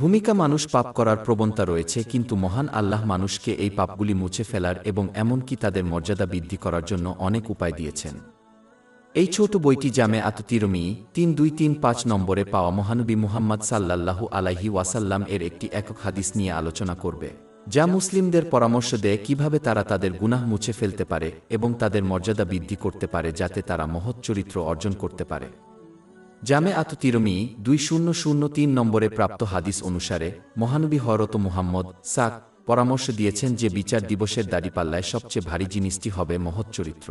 ভূমিকা মানুষ পাপ করার প্রবণতা রয়েছে, কিন্তু মহান আল্লাহ মানুষকে এই পাপগুলি মুছে ফেলার এবং এমনকি তাদের মর্যাদা বৃদ্ধি করার জন্য অনেক উপায় দিয়েছেন। এই ছোট বইটি জামে আত-তিরমিযী ৩২৩৫ নম্বরে পাওয়া মহানবী মুহাম্মদ সাল্লাল্লাহু আলাইহি ওয়াসাল্লাম এর একটি একক হাদিস নিয়ে আলোচনা করবে, যা মুসলিমদের পরামর্শ দেয় কিভাবে তারা তাদের গুনাহ মুছে ফেলতে পারে এবং তাদের মর্যাদা বৃদ্ধি করতে পারে যাতে তারা মহৎ চরিত্র অর্জন করতে পারে। জামে আত-তিরমিযী ২০০৩ নম্বরে প্রাপ্ত হাদিস অনুসারে মহানবী হযরত মুহাম্মদ পরামর্শ দিয়েছেন যে বিচার দিবসের দাড়িপাল্লায় সবচেয়ে ভারী জিনিসটি হবে মহৎ চরিত্র।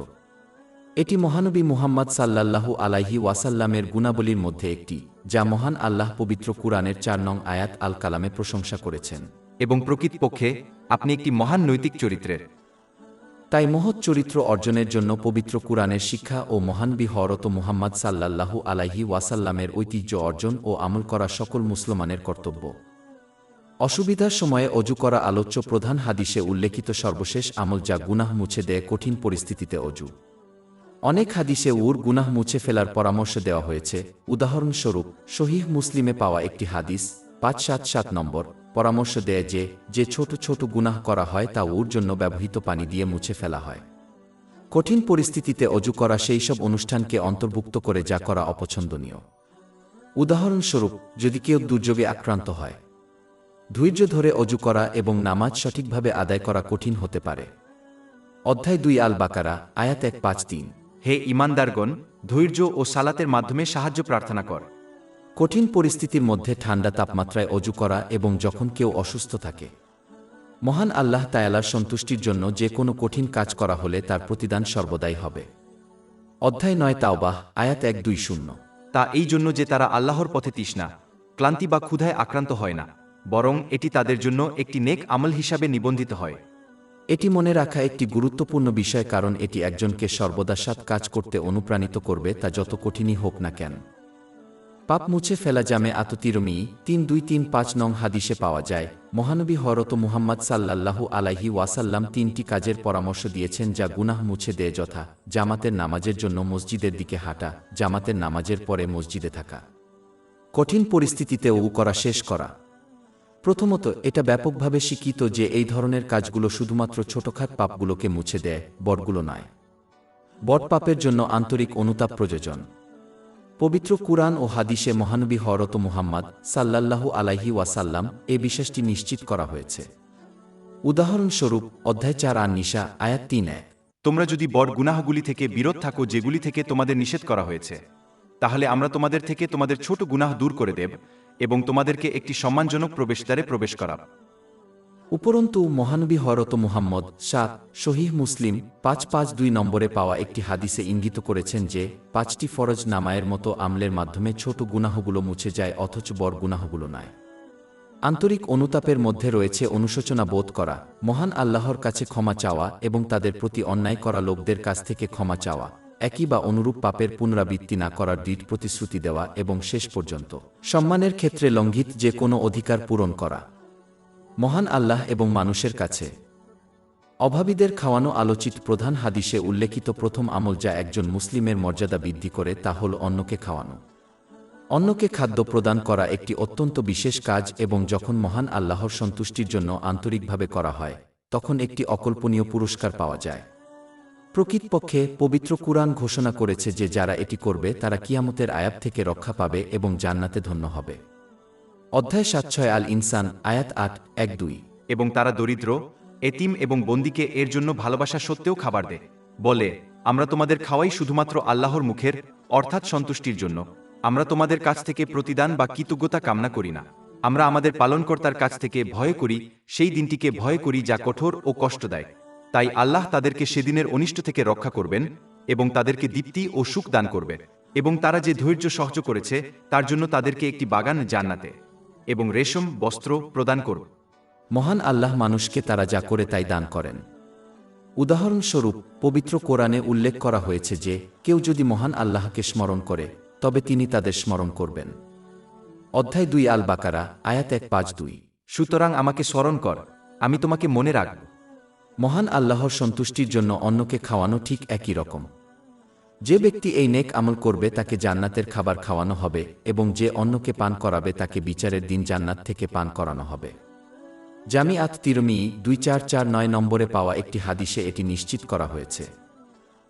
এটি মহানবী মুহাম্মদ সাল্লাল্লাহু আলাইহি ওয়াসাল্লামের গুণাবলীর মধ্যে একটি, যা মহান আল্লাহ পবিত্র কুরআনের ৪ নং আয়াত আল কালামে প্রশংসা করেছেন। এবং প্রকৃতপক্ষে আপনি একটি মহান নৈতিক চরিত্রের। তাই মহৎ চরিত্র অর্জনের জন্য পবিত্র কুরআনের শিক্ষা ও মহানবী হযরত মুহাম্মদ সাল্লাল্লাহু আলাইহি ওয়াসাল্লামের ঐতিহ্য অর্জন ও আমল করা সকল মুসলমানের কর্তব্য। অসুবিধার সময়ে অজু করা আলোচ্য প্রধান হাদিসে উল্লেখিত সর্বশেষ আমল যা গুনাহ মুছে দেয় কঠিন পরিস্থিতিতে অজু। অনেক হাদিসে গুনাহ মুছে ফেলার পরামর্শ দেওয়া হয়েছে। উদাহরণস্বরূপ সহিহ মুসলিমে পাওয়া একটি হাদিস ৫৭৭ নম্বর পরামর্শ দেয় যে ছোট ছোট গুনাহ করা হয় তা জন্য ব্যবহৃত পানি দিয়ে মুছে ফেলা হয়। কঠিন পরিস্থিতিতে অজু করা সেই সব অনুষ্ঠানকে অন্তর্ভুক্ত করে যা করা অপছন্দনীয়। উদাহরণস্বরূপ যদি কেউ দুর্যোগে আক্রান্ত হয়, ধৈর্য ধরে অজু করা এবং নামাজ সঠিকভাবে আদায় করা কঠিন হতে পারে। অধ্যায় ২ আল বাকারা আয়াত ১৫৩। হে ঈমানদারগণ, ধৈর্য ও সালাতের মাধ্যমে সাহায্য প্রার্থনা কর। কঠিন পরিস্থিতির মধ্যে ঠান্ডা তাপমাত্রায় অজু করা এবং যখন কেউ অসুস্থ থাকে। মহান আল্লাহ তাআলার সন্তুষ্টির জন্য যে কোনো কঠিন কাজ করা হলে তার প্রতিদান সর্বদাই হবে। অধ্যায় ৯ তাওবাহ আয়াত ১২০। তা এই জন্য যে তারা আল্লাহর পথে তৃষ্ণা, ক্লান্তি বা ক্ষুধায় আক্রান্ত হয় না, বরং এটি তাদের জন্য একটি নেক আমল হিসাবে নিবন্ধিত হয়। এটি মনে রাখা একটি গুরুত্বপূর্ণ বিষয়, কারণ এটি একজনকে সর্বদা সৎ কাজ করতে অনুপ্রাণিত করবে, তা যত কঠিনই হোক না কেন। পাপ মুছে ফেলা জামে আত-তিরমিযী ৩২৩৫ নং হাদিসে পাওয়া যায় মহানবী হযরত মুহাম্মদ সাল্লাল্লাহু আলাইহি ওয়াসাল্লাম ৩টি কাজের পরামর্শ দিয়েছেন যা গুনাহ মুছে দেয়, যথা জামাতের নামাজের জন্য মসজিদের দিকে হাঁটা, জামাতের নামাজের পরে মসজিদে থাকা, কঠিন পরিস্থিতিতে ওযু করা, শেষ করা। প্রথমত, এটা ব্যাপকভাবে স্বীকৃত যে এই ধরনের কাজগুলো শুধুমাত্র ছোটখাট পাপগুলোকে মুছে দেয়, বড়গুলো নয়। বড় পাপের জন্য আন্তরিক অনুতাপ প্রয়োজন। পবিত্র কুরআন ও হাদিসে মহানবী হযরত মুহাম্মদ সাল্লাল্লাহু আলাইহি ওয়াসাল্লাম এ বিশ্বাসটি নিশ্চিত করা হয়েছে। উদাহরণস্বরূপ অধ্যায় ৪ আন-নিসা আয়াত ৩-১। তোমরা যদি বড় গুনাহগুলি থেকে বিরত থাকো যেগুলি থেকে তোমাদের নিষেধ করা হয়েছে, তাহলে আমরা তোমাদের থেকে তোমাদের ছোট গুনাহ দূর করে দেব এবং তোমাদেরকে একটি সম্মানজনক প্রবেশদ্বারে প্রবেশ করাব। উপরন্তু মহানবী হযরত মুহাম্মদ সহিহ মুসলিম ৫৫২ নম্বরে পাওয়া একটি হাদিসে ইঙ্গিত করেছেন যে ৫টি ফরজ নামায়ের মতো আমলের মাধ্যমে ছোট গুনাহগুলো মুছে যায়, অথচ বড় গুনাহগুলো নয়। আন্তরিক অনুতাপের মধ্যে রয়েছে অনুশোচনা বোধ করা, মহান আল্লাহর কাছে ক্ষমা চাওয়া এবং তাদের প্রতি অন্যায় করা লোকদের কাছ থেকে ক্ষমা চাওয়া, একই বা অনুরূপ পাপের পুনরাবৃত্তি না করার দৃঢ় প্রতিশ্রুতি দেওয়া এবং শেষ পর্যন্ত সম্মানের ক্ষেত্রে লঙ্ঘিত যে কোনো অধিকার পূরণ করা। মহান আল্লাহ এবং মানুষের কাছে অভাবীদের খাওয়ানো আলোচিত প্রধান হাদিসে উল্লেখিত প্রথম আমল যা একজন মুসলিমের মর্যাদা বৃদ্ধি করে তা হল অন্যকে খাওয়ানো। অন্যকে খাদ্য প্রদান করা একটি অত্যন্ত বিশেষ কাজ এবং যখন মহান আল্লাহর সন্তুষ্টির জন্য আন্তরিকভাবে করা হয় তখন একটি অকল্পনীয় পুরস্কার পাওয়া যায়। প্রকৃতপক্ষে পবিত্র কুরআন ঘোষণা করেছে যে যারা এটি করবে তারা কিয়ামতের আযাব থেকে রক্ষা পাবে এবং জান্নাতে ধন্য হবে। অধ্যায় ৭-৬ আল ইনসান আয়াত ৮-১-২। এবং তারা দরিদ্র, এতিম এবং বন্দীকে এর জন্য ভালোবাসা সত্ত্বেও খাবার দেয়, বলে, আমরা তোমাদের খাওয়াই শুধুমাত্র আল্লাহর মুখের অর্থাৎ সন্তুষ্টির জন্য। আমরা তোমাদের কাছ থেকে প্রতিদান বা কৃতজ্ঞতা কামনা করি না। আমরা আমাদের পালনকর্তার কাছ থেকে ভয় করি, সেই দিনটিকে ভয় করি যা কঠোর ও কষ্টদায়ক। তাই আল্লাহ তাদেরকে সেদিনের অনিষ্ট থেকে রক্ষা করবেন এবং তাদেরকে দীপ্তি ও সুখ দান করবে। এবং তারা যে ধৈর্য সহ্য করেছে তার জন্য তাদেরকে একটি বাগান জান্নাতে এবং রেশম বস্ত্র প্রদান করব। মহান আল্লাহ মানুষকে তারা যা করে তাই দান করেন। উদাহরণস্বরূপ পবিত্র কোরআনে উল্লেখ করা হয়েছে যে কেউ যদি মহান আল্লাহকে স্মরণ করে তবে তিনি তাদের স্মরণ করবেন। অধ্যায় ২ আল বাকারা আয়াত ১৫-২। সুতরাং আমাকে স্মরণ কর, আমি তোমাকে মনে রাখব। মহান আল্লাহর সন্তুষ্টির জন্য অন্যকে খাওয়ানো ঠিক একই রকম। যে ব্যক্তি এই নেক আমল করবে তাকে জান্নাতের খাবার খাওয়ানো হবে এবং যে অন্যকে পান করাবে তাকে বিচারের দিন জান্নাত থেকে পান করানো হবে। জামিআত তিরমিজি 2449 নম্বরে পাওয়া একটি হাদিসে এটি নিশ্চিত করা হয়েছে।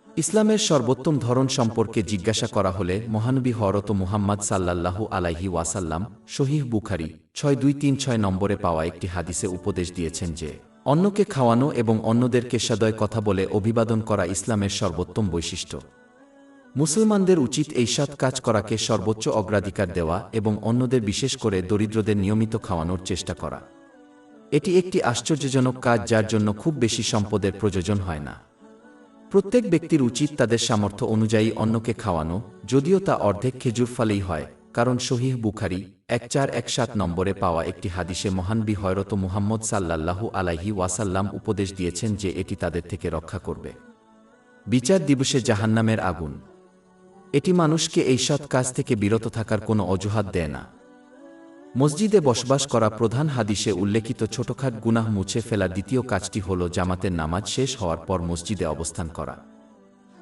ইসলামের সর্বোত্তম ধরন সম্পর্কে জিজ্ঞাসা করা হলে মহানবী হযরত মুহাম্মদ সাল্লাল্লাহু আলাইহি ওয়াসাল্লাম সহিহ বুখারী 6236 নম্বরে পাওয়া একটি হাদিসে উপদেশ দিয়েছেন যে অন্যকে খাওয়ানো এবং অন্যদেরকে সদয় কথা বলে অভিবাদন করা ইসলামের সর্বোত্তম বৈশিষ্ট্য। মুসলমানদের উচিত এই সৎ কাজ করাকে সর্বোচ্চ অগ্রাধিকার দেওয়া এবং অন্যদের বিশেষ করে দরিদ্রদের নিয়মিত খাওয়ানোর চেষ্টা করা। এটি একটি আশ্চর্যজনক কাজ যার জন্য খুব বেশি সম্পদের প্রয়োজন হয় না। প্রত্যেক ব্যক্তির উচিত তাদের সামর্থ্য অনুযায়ী অন্যকে খাওয়ানো, যদিও তা অর্ধেক খেজুর ফলেই হয়, কারণ সহিহ বুখারী 1417 নম্বরে পাওয়া একটি হাদিসে মহানবী হযরত মুহাম্মদ সাল্লাল্লাহু আলাইহি ওয়াসাল্লাম উপদেশ দিয়েছেন যে এটি তাদের থেকে রক্ষা করবে বিচার দিবসে জাহান্নামের আগুন। এটি মানুষকে এই সৎ কাজ থেকে বিরত থাকার কোনো অজুহাত দেয় না। মসজিদে বসবাস করা প্রধান হাদিসে উল্লেখিত ছোটখাট গুনাহ মুছে ফেলার দ্বিতীয় কাজটি হল জামাতের নামাজ শেষ হওয়ার পর মসজিদে অবস্থান করা।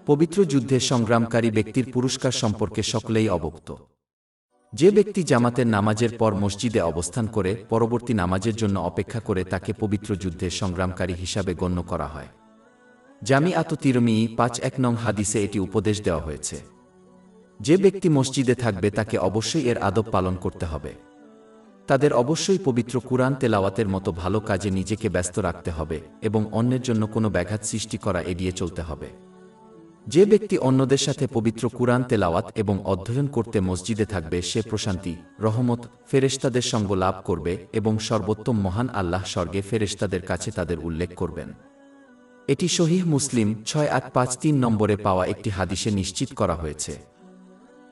পবিত্র যুদ্ধে সংগ্রামকারী ব্যক্তির পুরস্কার সম্পর্কে সকলেই অবগত। যে ব্যক্তি জামাতের নামাজের পর মসজিদে অবস্থান করে পরবর্তী নামাজের জন্য অপেক্ষা করে তাকে পবিত্র যুদ্ধে সংগ্রামকারী হিসাবে গণ্য করা হয়। জামিআত তিরমিজি 51 নং হাদিসে এটি উপদেশ দেওয়া হয়েছে। যে ব্যক্তি মসজিদে থাকবে তাকে অবশ্যই এর আদব পালন করতে হবে। তাদের অবশ্যই পবিত্র কুরআন তেলাওয়াতের মতো ভালো কাজে নিজেকে ব্যস্ত রাখতে হবে এবং অন্যের জন্য কোনো ব্যাঘাত সৃষ্টি করা এড়িয়ে চলতে হবে। যে ব্যক্তি অন্যদের সাথে পবিত্র কুরআন তেলাওয়াত এবং অধ্যয়ন করতে মসজিদে থাকবে সে প্রশান্তি, রহমত, ফেরেশতাদের সঙ্গ লাভ করবে এবং সর্বোত্তম মহান আল্লাহ স্বর্গে ফেরেশতাদের কাছে তাদের উল্লেখ করবেন। এটি সহিহ মুসলিম 6853 নম্বরে পাওয়া একটি হাদিসে নিশ্চিত করা হয়েছে।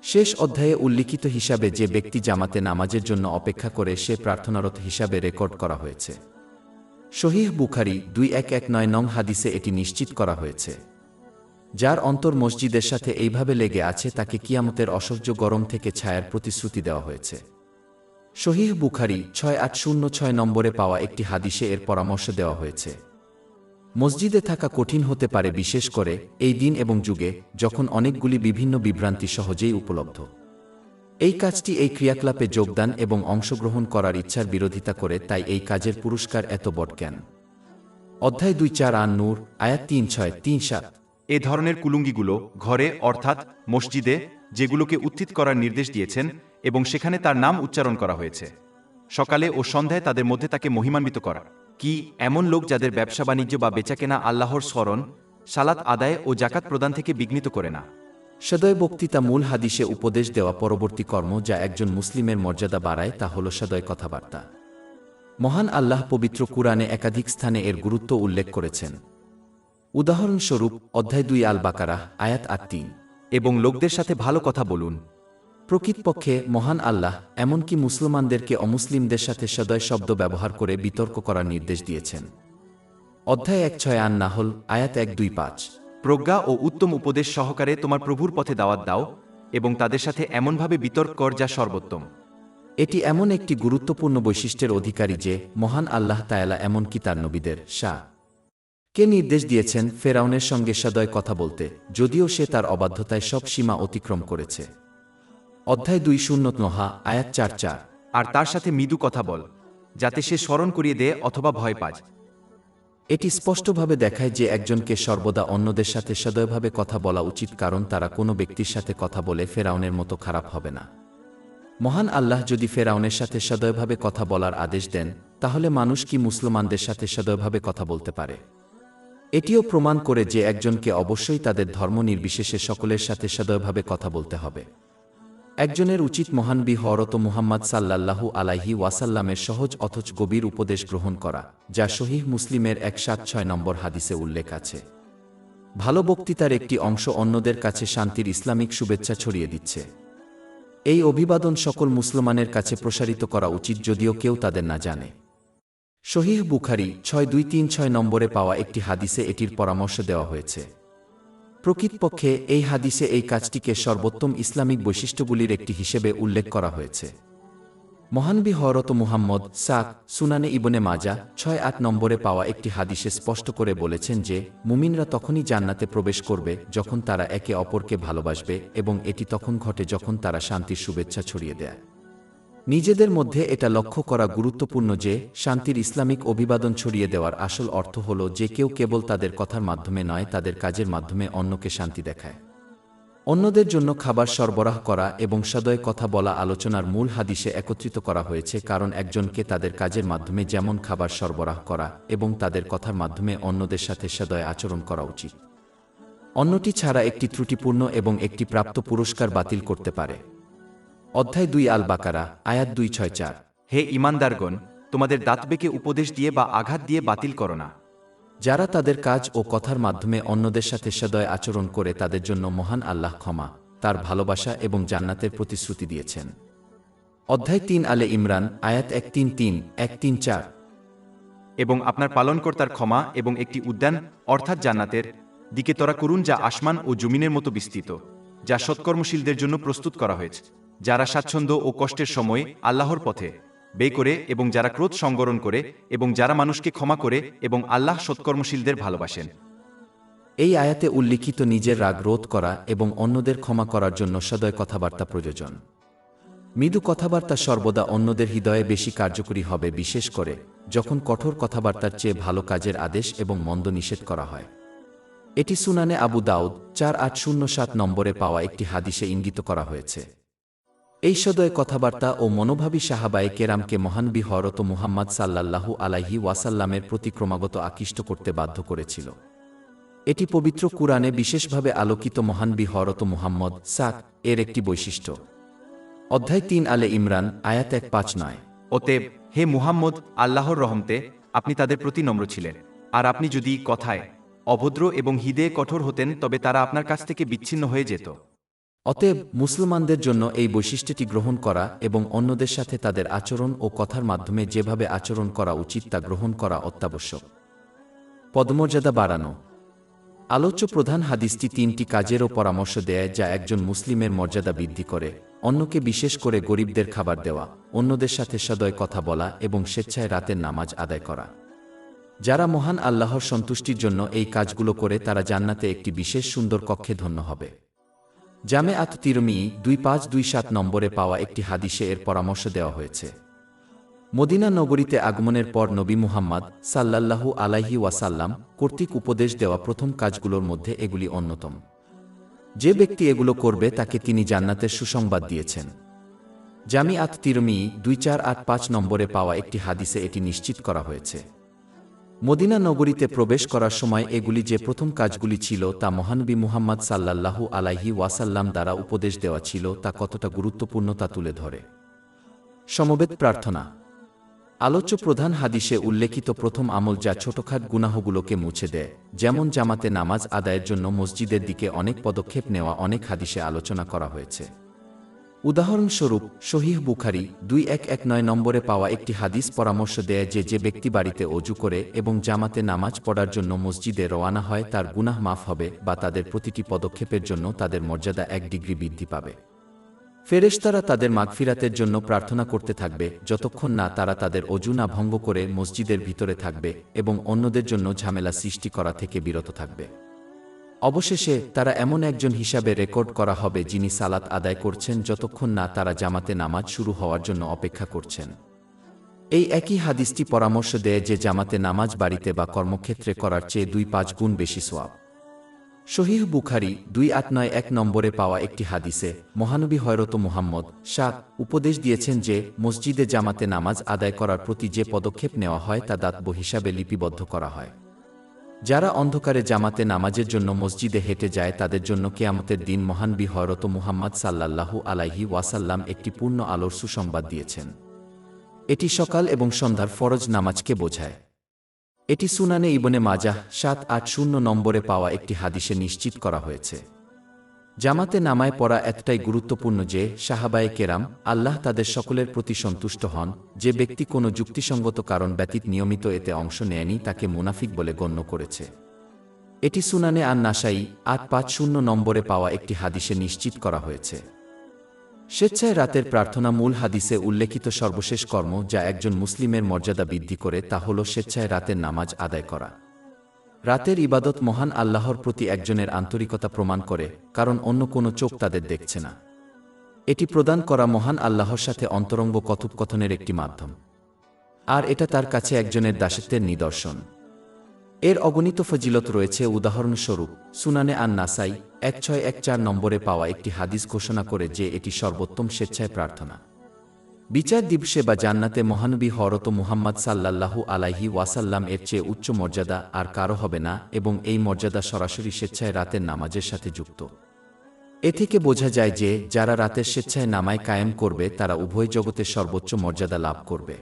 শেষ অধ্যায়ে উল্লিখিত হিসাবে যে ব্যক্তি জামাতে নামাজের জন্য অপেক্ষা করে সে প্রার্থনারত হিসাবে রেকর্ড করা হয়েছে। সহিহ বুখারী 2119 নং হাদিসে এটি নিশ্চিত করা হয়েছে। যার অন্তর মসজিদের সাথে এইভাবে লেগে আছে তাকে কিয়ামতের অসহ্য গরম থেকে ছায়ার প্রতিশ্রুতি দেওয়া হয়েছে। সহিহ বুখারী 6806 নম্বরে পাওয়া একটি হাদিসে এর পরামর্শ দেওয়া হয়েছে। মসজিদে থাকা কঠিন হতে পারে, বিশেষ করে এই দিন এবং যুগে যখন অনেকগুলি বিভিন্ন বিভ্রান্তি সহজেই উপলব্ধ। এই কাজটি এই ক্রিয়াকলাপে যোগদান এবং অংশগ্রহণ করার ইচ্ছার বিরোধিতা করে, তাই এই কাজের পুরস্কার এত বড় কেন? অধ্যায় 2-4 আন-নূর আয়াত 3-6-3-7। এ ধরনের কুলুঙ্গিগুলো ঘরে অর্থাৎ মসজিদে যেগুলোকে উত্থিত করার নির্দেশ দিয়েছেন এবং সেখানে তার নাম উচ্চারণ করা হয়েছে, সকালে ও সন্ধ্যায় তাদের মধ্যে তাকে মহিমান্বিত করা। কি এমন লোক যাদের ব্যবসা বাণিজ্য বা বেচাকেনা আল্লাহর স্মরণ, সালাত আদায় ও জাকাত প্রদান থেকে বিঘ্নিত করে না। সদয় বক্তৃতা মূল হাদিসে উপদেশ দেওয়া পরবর্তী কর্ম যা একজন মুসলিমের মর্যাদা বাড়ায় তা হল সদয় কথাবার্তা। মহান আল্লাহ পবিত্র কুরআনে একাধিক স্থানে এর গুরুত্ব উল্লেখ করেছেন। উদাহরণস্বরূপ অধ্যায় 2 আল বাকারাহ আয়াত 8-3। এবং লোকদের সাথে ভালো কথা বলুন। প্রকৃতপক্ষে মহান আল্লাহ এমনকি মুসলমানদেরকে অমুসলিমদের সাথে সদয় শব্দ ব্যবহার করে বিতর্ক করার নির্দেশ দিয়েছেন। অধ্যায় 1-6 আন-নাহল আয়াত 1-2-5। প্রজ্ঞা ও উত্তম উপদেশ সহকারে তোমার প্রভুর পথে দাওয়াত দাও এবং তাদের সাথে এমনভাবে বিতর্ক কর যা সর্বোত্তম। এটি এমন একটি গুরুত্বপূর্ণ বৈশিষ্ট্যের অধিকারী যে মহান আল্লাহ তাআলা এমনকি তার নবীদের কে নির্দেশ দিয়েছেন ফেরাউনের সঙ্গে সদয় কথা বলতে, যদিও সে তার অবাধ্যতায় সব সীমা অতিক্রম করেছে। অধ্যায় 2 আয়াত 4-4। আর তার সাথে মৃদু কথা বল, যাতে সে স্মরণ করিয়ে দেয় অথবা ভয় পায়। এটি স্পষ্টভাবে দেখায় যে একজনকে সর্বদা অন্যদের সাথে সদয়ভাবে কথা বলা উচিত, কারণ তারা কোনো ব্যক্তির সাথে কথা বলে ফেরাউনের মতো খারাপ হবে না। মহান আল্লাহ যদি ফেরাউনের সাথে সদয়ভাবে কথা বলার আদেশ দেন, তাহলে মানুষ কি মুসলমানদের সাথে সদয়ভাবে কথা বলতে পারে? এটিও প্রমাণ করে যে একজনকে অবশ্যই তাদের ধর্ম নির্বিশেষে সকলের সাথে সদয়ভাবে কথা বলতে হবে। একজনের উচিত মহানবী হযরত মুহাম্মদ সাল্লাল্লাহু আলাইহি ওয়াসাল্লামের সহজ অথচ গভীর উপদেশ গ্রহণ করা, যা সহিহ মুসলিমের 176 নম্বর হাদিসে উল্লেখ আছে। ভালো বক্তৃতার একটি অংশ অন্যদের কাছে শান্তির ইসলামিক শুভেচ্ছা ছড়িয়ে দিচ্ছে। এই অভিবাদন সকল মুসলমানের কাছে প্রসারিত করা উচিত, যদিও কেউ তাদের না জানে। সহিহ বুখারী 6236 নম্বরে পাওয়া একটি হাদিসে এটির পরামর্শ দেওয়া হয়েছে। প্রকৃতপক্ষে এই হাদিসে এই কাজটিকে সর্বোত্তম ইসলামিক বৈশিষ্ট্যগুলির একটি হিসেবে উল্লেখ করা হয়েছে। মহানবী হযরত মুহাম্মদ সুনানে ইবনে মাজাহ ৬-৮ নম্বরে পাওয়া একটি হাদিসে স্পষ্ট করে বলেছেন যে মুমিনরা তখনই জান্নাতে প্রবেশ করবে যখন তারা একে অপরকে ভালোবাসবে, এবং এটি তখন ঘটে যখন তারা শান্তির শুভেচ্ছা ছড়িয়ে দেয়। নিজেদের মধ্যে এটা লক্ষ্য করা গুরুত্বপূর্ণ যে শান্তির ইসলামিক অভিবাদন ছড়িয়ে দেওয়ার আসল অর্থ হল যে কেউ কেবল তাদের কথার মাধ্যমে নয়, তাদের কাজের মাধ্যমে অন্যকে শান্তি দেখায়। অন্যদের জন্য খাবার সরবরাহ করা এবং সদয় কথা বলা আলোচনার মূল হাদিসে একত্রিত করা হয়েছে, কারণ একজনকে তাদের কাজের মাধ্যমে যেমন খাবার সরবরাহ করা এবং তাদের কথার মাধ্যমে অন্যদের সাথে সদয় আচরণ করা উচিত। অন্যটি ছাড়া একটি ত্রুটিপূর্ণ এবং একটি প্রাপ্ত পুরস্কার বাতিল করতে পারে। অধ্যায় ২ আল বাকারা, আয়াত ২৬৪। হে ঈমানদারগণ, তোমাদের দাঁতবেকে উপদেশ দিয়ে বা আঘাত দিয়ে বাতিল করো না। যারা তাদের কাজ ও কথার মাধ্যমে অন্যদের সাথে সদয় আচরণ করে তাদের জন্য মহান আল্লাহ ক্ষমা, তার ভালোবাসা এবং জান্নাতের প্রতিশ্রুতি দিয়েছেন। অধ্যায় ৩ আলে ইমরান, আয়াত ১৩৩-১৩৪। এবং আপনার পালনকর্তার ক্ষমা এবং একটি উদ্যান অর্থাৎ জান্নাতের দিকে ত্বরা করুন, যা আসমান ও জমিনের মতো বিস্তৃত, যা সৎকর্মশীলদের জন্য প্রস্তুত করা হয়েছে, যারা স্বাচ্ছন্দ্য ও কষ্টের সময়ে আল্লাহর পথে ব্যয় করে এবং যারা ক্রোধ সংবরণ করে এবং যারা মানুষকে ক্ষমা করে, এবং আল্লাহ সৎকর্মশীলদের ভালোবাসেন। এই আয়াতে উল্লিখিত নিজের রাগ রোধ করা এবং অন্যদের ক্ষমা করার জন্য সদয় কথাবার্তা প্রয়োজন। মৃদু কথাবার্তা সর্বদা অন্যদের হৃদয়ে বেশি কার্যকরী হবে, বিশেষ করে যখন কঠোর কথাবার্তার চেয়ে ভালো কাজের আদেশ এবং মন্দ নিষেধ করা হয়। এটি সুনানে আবু দাউদ ৪৮০৭ নম্বরে পাওয়া একটি হাদিসে ইঙ্গিত করা হয়েছে। এই সদয় কথাবার্তা ও মনোভাবী সাহাবায়ে কেরামকে মহানবী হযরত মুহাম্মদ সাল্লাল্লাহু আলাইহি ওয়াসাল্লামের প্রতি ক্রমাগত আকৃষ্ট করতে বাধ্য করেছিল। এটি পবিত্র কুরআনে বিশেষভাবে আলোকিত মহানবী হযরত মুহাম্মদ এর একটি বৈশিষ্ট্য। অধ্যায় ৩ আলে ইমরান, আয়াত ১৫৯। অতএব হে মুহাম্মদ, আল্লাহর রহমতে আপনি তাদের প্রতি নম্র ছিলেন, আর আপনি যদি কথায় অভদ্র এবং হৃদয়ে কঠোর হতেন তবে তারা আপনার কাছ থেকে বিচ্ছিন্ন হয়ে যেত। অতএব মুসলমানদের জন্য এই বৈশিষ্ট্যটি গ্রহণ করা এবং অন্যদের সাথে তাদের আচরণ ও কথার মাধ্যমে যেভাবে আচরণ করা উচিত তা গ্রহণ করা অত্যাবশ্যক। পদমর্যাদা বাড়ানো। আলোচ্য প্রধান হাদিসটি ৩টি কাজেরও পরামর্শ দেয় যা একজন মুসলিমের মর্যাদা বৃদ্ধি করে: অন্যকে, বিশেষ করে গরিবদের খাবার দেওয়া, অন্যদের সাথে সদয় কথা বলা এবং স্বেচ্ছায় রাতের নামাজ আদায় করা। যারা মহান আল্লাহর সন্তুষ্টির জন্য এই কাজগুলো করে তারা জান্নাতে একটি বিশেষ সুন্দর কক্ষে ধন্য হবে। জামে আত তিরমিজি ২৫২৭ নম্বরে পাওয়া একটি হাদিসে এর পরামর্শ দেওয়া হয়েছে। মদিনা নগরীতে আগমনের পর নবী মুহাম্মদ সাল্লাল্লাহু আলাইহি ওয়াসাল্লাম কর্তৃক উপদেশ দেওয়া প্রথম কাজগুলোর মধ্যে এগুলি অন্যতম। যে ব্যক্তি এগুলো করবে তাকে তিনি জান্নাতের সুসংবাদ দিয়েছেন। জামি আত তিরমিজি ২৪৮৫ নম্বরে পাওয়া একটি হাদিসে এটি নিশ্চিত করা হয়েছে। মদিনা নগরীতে প্রবেশ করার সময় এগুলি যে প্রথম কাজগুলি ছিল তা মহানবী মুহাম্মদ সাল্লাল্লাহু আলাইহি ওয়াসাল্লাম দ্বারা উপদেশ দেওয়া ছিল তা কতটা গুরুত্বপূর্ণ তা তুলে ধরে। সমবেত প্রার্থনা। আলোচ্য প্রধান হাদিসে উল্লেখিত প্রথম আমল যা ছোটখাট গুনাহগুলোকে মুছে দেয়, যেমন জামাতে নামাজ আদায়ের জন্য মসজিদের দিকে অনেক পদক্ষেপ নেওয়া, অনেক হাদিসে আলোচনা করা হয়েছে। উদাহরণস্বরূপ সহিহ বুখারী ২১১৯ নম্বরে পাওয়া একটি হাদিস পরামর্শ দেয় যে যে ব্যক্তি বাড়িতে অজু করে এবং জামাতে নামাজ পড়ার জন্য মসজিদে রওয়ানা হয় তার গুনাহ মাফ হবে, বা তাদের প্রতিটি পদক্ষেপের জন্য তাদের মর্যাদা ১ ডিগ্রি বৃদ্ধি পাবে। ফেরেশতারা তাদের মাগফিরাতের জন্য প্রার্থনা করতে থাকবে যতক্ষণ না তারা তাদের অজু না ভঙ্গ করে মসজিদের ভিতরে থাকবে এবং অন্যদের জন্য ঝামেলা সৃষ্টি করা থেকে বিরত থাকবে। অবশেষে তারা এমন একজন হিসাবে রেকর্ড করা হবে যিনি সালাত আদায় করছেন যতক্ষণ না তারা জামাতে নামাজ শুরু হওয়ার জন্য অপেক্ষা করছেন। এই একই হাদিসটি পরামর্শ দেয় যে জামাতে নামাজ বাড়িতে বা কর্মক্ষেত্রে করার চেয়ে ২-৫ গুণ বেশি সওয়াব। সহিহ বুখারী ২৮৯১ নম্বরে পাওয়া একটি হাদিসে মহানবী হযরত মুহাম্মদ উপদেশ দিয়েছেন যে মসজিদে জামাতে নামাজ আদায় করার প্রতি যে পদক্ষেপ নেওয়া হয় তা দাতব্য হিসাবে লিপিবদ্ধ করা হয়। যারা অন্ধকারে জামাতে নামাজের জন্য মসজিদে হেঁটে যায় তাদের জন্য কিয়ামতের দিন মহানবী হযরত মুহাম্মদ সাল্লাল্লাহু আলাইহি ওয়াসাল্লাম একটি পূর্ণ আলোর সুসংবাদ দিয়েছেন। এটি সকাল এবং সন্ধ্যার ফরজ নামাজকে বোঝায়। এটি সুনানে ইবনে মাজাহ ৭৮০ নম্বরে পাওয়া একটি হাদিসে নিশ্চিত করা হয়েছে। জামাতে নামায় পড়া এতটাই গুরুত্বপূর্ণ যে সাহাবায়ে কেরাম আল্লাহ তাদের সকলের প্রতি সন্তুষ্ট হন। যে ব্যক্তি কোনো যুক্তিসঙ্গত কারণ ব্যতীত নিয়মিত এতে অংশ নেয়নি তাকে মুনাফিক বলে গণ্য করেছে। এটি সুনানে আন নাসাই ৮৫০ নম্বরে পাওয়া একটি হাদিসে নিশ্চিত করা হয়েছে। স্বেচ্ছায় রাতের প্রার্থনা মূল হাদিসে উল্লেখিত সর্বশেষ কর্ম যা একজন মুসলিমের মর্যাদা বৃদ্ধি করে তা হল স্বেচ্ছায় রাতের নামাজ আদায় করা। রাতের ইবাদত মহান আল্লাহর প্রতি একজনের আন্তরিকতা প্রমাণ করে, কারণ অন্য কোনো চোখ তাদের দেখছে না। এটি প্রদান করা মহান আল্লাহর সাথে অন্তরঙ্গ কথোপকথনের একটি মাধ্যম, আর এটা তার কাছে একজনের দাসত্বের নিদর্শন। এর অগণিত ফজিলত রয়েছে। উদাহরণস্বরূপ, সুনানে আন নাসাই 1614 নম্বরে পাওয়া একটি হাদিস ঘোষণা করে যে এটি সর্বোত্তম স্বেচ্ছায় প্রার্থনা। বিচার দিবসে বা জান্নাতে মহানবী হযরত মুহাম্মদ সাল্লাল্লাহু আলাইহি ওয়াসাল্লাম এর চেয়ে উচ্চ মর্যাদা আর কারো হবে না, এবং এই মর্যাদা সরাসরি স্বেচ্ছায় রাতের নামাজের সাথে যুক্ত। এ থেকে বোঝা যায় যে যারা রাতের স্বেচ্ছায় নামাজ কায়েম করবে তারা উভয় জগতের সর্বোচ্চ মর্যাদা লাভ করবে।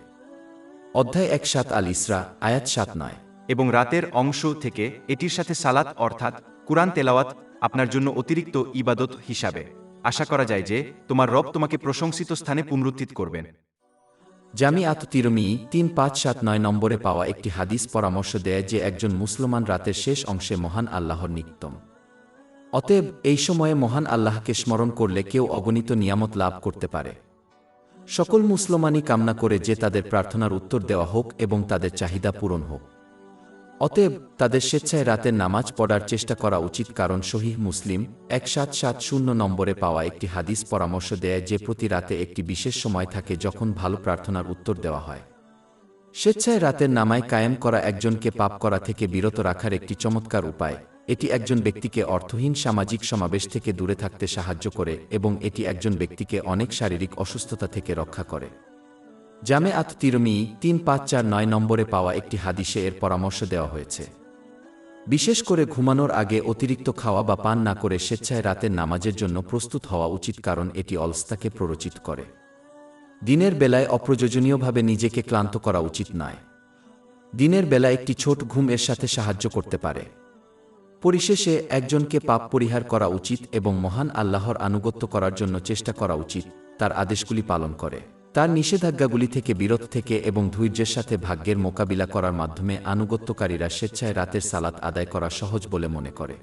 অধ্যায় 1 আল ইসরা, আয়াত 7-9। এবং রাতের অংশ থেকে এটির সাথে সালাত অর্থাৎ কুরআন তেলাওয়াত আপনার জন্য অতিরিক্ত ইবাদত হিসাবে আশা করা যায় যে তোমার রব তোমাকে প্রশংসিত স্থানে পুনরুত্থিত করবেন। জামিআত তিরমিজি 3579 নম্বরে পাওয়া একটি হাদিস পরামর্শ দেয় যে একজন মুসলমান রাতের শেষ অংশে মহান আল্লাহর নিকটতম। অতএব এই সময়ে মহান আল্লাহকে স্মরণ করলে কেউ অগণিত নিয়ামত লাভ করতে পারে। সকল মুসলমানই কামনা করে যে তাদের প্রার্থনার উত্তর দেওয়া হোক এবং তাদের চাহিদা পূরণ হোক। অতএব তাদের স্বেচ্ছায় রাতের নামাজ পড়ার চেষ্টা করা উচিত, কারণ সহিহ মুসলিম 1770 নম্বরে পাওয়া একটি হাদিস পরামর্শ দেয় যে প্রতি রাতে একটি বিশেষ সময় থাকে যখন ভালো প্রার্থনার উত্তর দেওয়া হয়। স্বেচ্ছায় রাতের নামাজ কায়েম করা একজনকে পাপ করা থেকে বিরত রাখার একটি চমৎকার উপায়। এটি একজন ব্যক্তিকে অর্থহীন সামাজিক সমাবেশ থেকে দূরে থাকতে সাহায্য করে এবং এটি একজন ব্যক্তিকে অনেক শারীরিক অসুস্থতা থেকে রক্ষা করে। জামিআত তিরমিজি 3549 নম্বরে পাওয়া একটি হাদিসে এর পরামর্শ দেওয়া হয়েছে। বিশেষ করে ঘুমানোর আগে অতিরিক্ত খাওয়া বা পান না করে স্বেচ্ছায় রাতের নামাজের জন্য প্রস্তুত হওয়া উচিত, কারণ এটি অলসতাকে প্ররোচিত করে। দিনের বেলায় অপ্রয়োজনীয়ভাবে নিজেকে ক্লান্ত করা উচিত নয়। দিনের বেলা একটি ছোট ঘুম এর সাথে সাহায্য করতে পারে। পরিশেষে একজনকে পাপ পরিহার করা উচিত এবং মহান আল্লাহর আনুগত্য করার জন্য চেষ্টা করা উচিত, তার আদেশগুলি পালন করে, তার নিষেধাজ্ঞাগুলি থেকে বিরত থেকে এবং ধৈর্যের সাথে ভাগ্যের মোকাবিলা করার মাধ্যমে আনুগত্যকারীরা স্বেচ্ছায় রাতের সালাত আদায় করা সহজ বলে মনে করে।